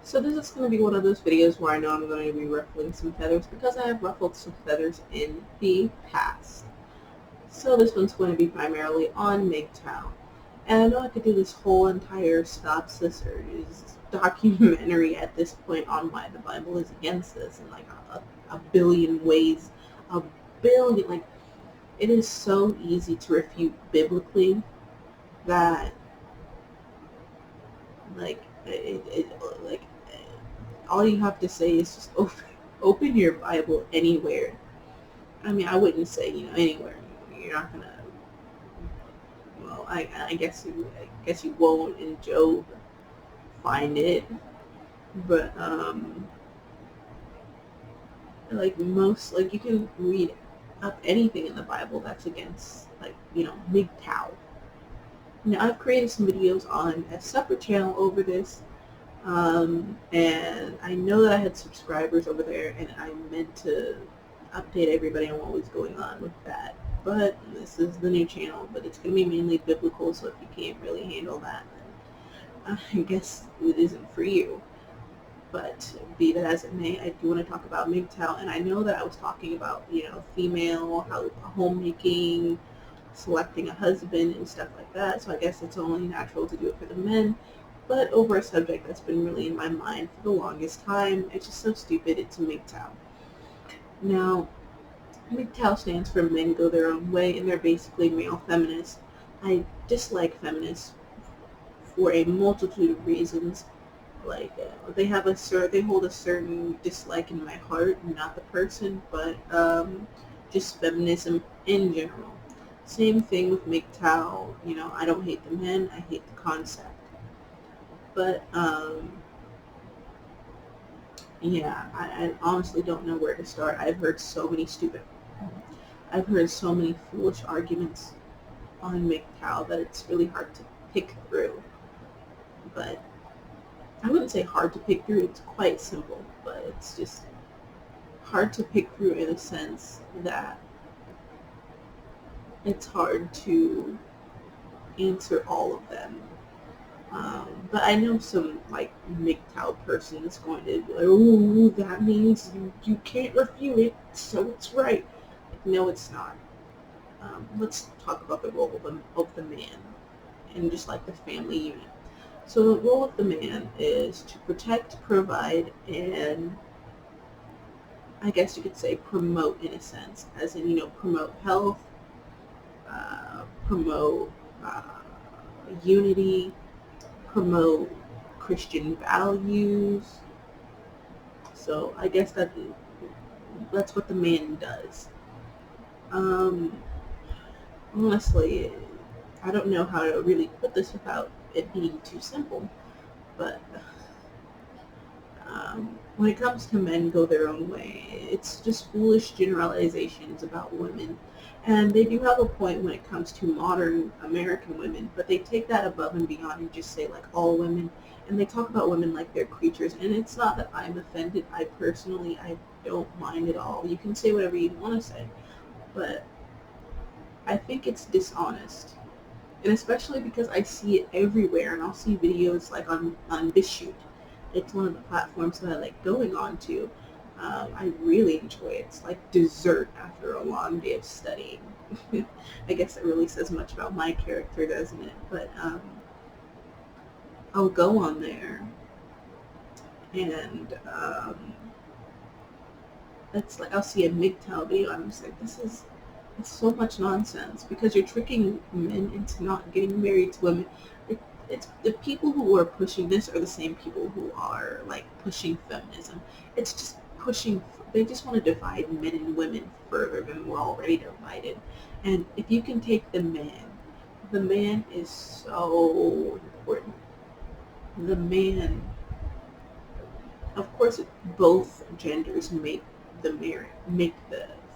So this is going to be one of those videos where I know I'm going to be ruffling some feathers because I have ruffled some feathers in the past. So this one's going to be primarily on MGTOW. And I know I could do this whole entire Stop Sisters documentary at this point on why the Bible is against this in like a billion ways. A billion, like, it is so easy to refute biblically that, like, all you have to say is just open your Bible anywhere. I mean, I wouldn't say anywhere. You're not gonna. Well, I guess you won't in Job find it, but like most, like, you can read up anything in the Bible that's against, like, MGTOW. Now I've created some videos on a separate channel over this. And I know that I had subscribers over there, and I meant to update everybody on what was going on with that. But this is the new channel, but it's going to be mainly biblical, so if you can't really handle that, then I guess it isn't for you. But be that as it may, I do want to talk about MGTOW, and I know that I was talking about, female, homemaking, selecting a husband and stuff like that, so I guess it's only natural to do it for the men. But over a subject that's been really in my mind for the longest time, it's just so stupid, it's MGTOW. Now, MGTOW stands for Men Go Their Own Way, and they're basically male feminists. I dislike feminists for a multitude of reasons. Like, they hold a certain dislike in my heart, not the person, but just feminism in general. Same thing with MGTOW. I don't hate the men, I hate the concept. But yeah, I honestly don't know where to start. I've heard so many foolish arguments on MGTOW that it's really hard to pick through. But I wouldn't say hard to pick through, it's quite simple, but it's just hard to pick through in a sense that it's hard to answer all of them. But I know some, like, MGTOW person is going to be like, oh, that means you can't refute it, so it's right. Like, no, it's not. Let's talk about the role of the man and just like the family unit. So the role of the man is to protect, provide, and I guess you could say promote, in a sense, as in, promote health, promote unity, promote Christian values. So I guess that's what the man does. Um, Honestly, I don't know how to really put this without it being too simple, but when it comes to men go their own way, it's just foolish generalizations about women. And they do have a point when it comes to modern American women, but they take that above and beyond and just say, like, all women. And they talk about women like they're creatures. And it's not that I'm offended. I don't mind at all. You can say whatever you want to say. But I think it's dishonest. And especially because I see it everywhere, and I'll see videos like on BitChute. It's one of the platforms that I like going on to. I really enjoy it. It's like dessert after a long day of studying. I guess that really says much about my character, doesn't it? But I'll go on there, and it's like I'll see a MGTOW video, and I'm just like, it's so much nonsense because you're tricking men into not getting married to women. It's the people who are pushing this are the same people who are, like, pushing feminism. It's just pushing. They just want to divide men and women further than we're already divided. And if you can take the man is so important. The man, of course, both genders make the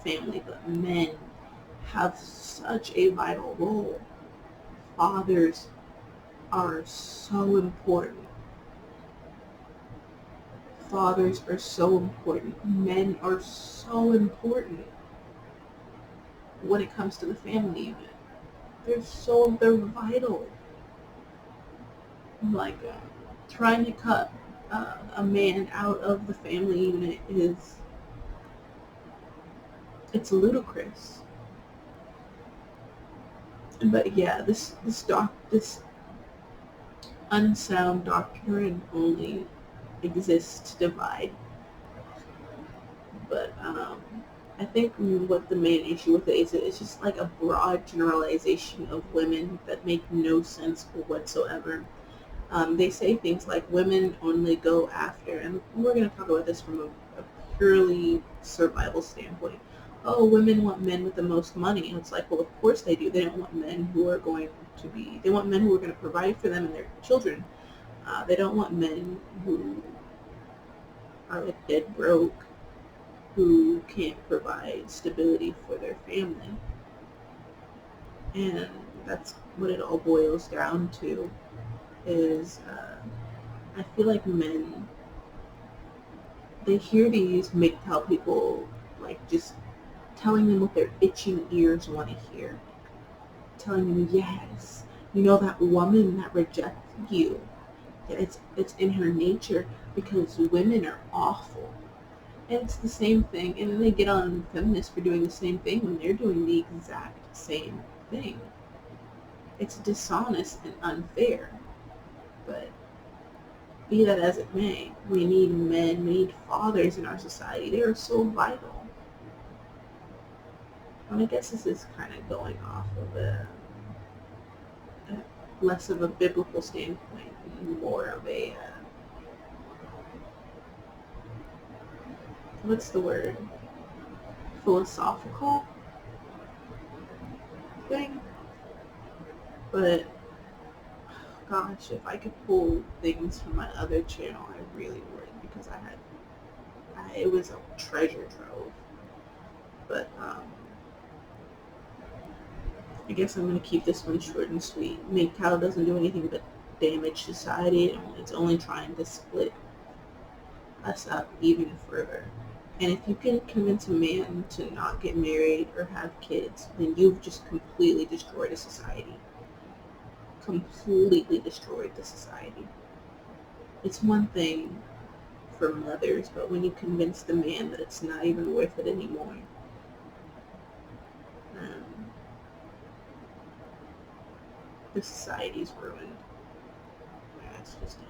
family, but men have such a vital role. Fathers are so important. Fathers are so important. Men are so important when it comes to the family unit. They're vital. Like, trying to cut a man out of the family unit is, it's ludicrous. But yeah, this unsound doctrine only exists to divide. But I think what the main issue with it is, it's just like a broad generalization of women that make no sense whatsoever. They say things like women only go after, and we're going to talk about this from a purely survival standpoint. Oh, women want men with the most money. And it's like, well, of course they do. They don't want men who are going to be, they want men who are going to provide for them and their children. They don't want men who are like dead broke, who can't provide stability for their family. And that's what it all boils down to is I feel like men, they hear these MGTOW people like just telling them what their itching ears want to hear. Telling them, yes, you know that woman that rejects you, yeah, it's in her nature because women are awful. And it's the same thing. And then they get on feminists for doing the same thing when they're doing the exact same thing. It's dishonest and unfair. But be that as it may, we need men, we need fathers in our society. They are so vital. And I guess this is kind of going off of a less of a biblical standpoint, more of a, what's the word, philosophical thing. But gosh, if I could pull things from my other channel, I really would, because it was a treasure trove. But I guess I'm gonna keep this one short and sweet. MGTOW doesn't do anything but damage society, and it's only trying to split us up even further. And if you can convince a man to not get married or have kids, then you've just completely destroyed a society. Completely destroyed the society. It's one thing for mothers, but when you convince the man that it's not even worth it anymore, um, the society's ruined. That's just it.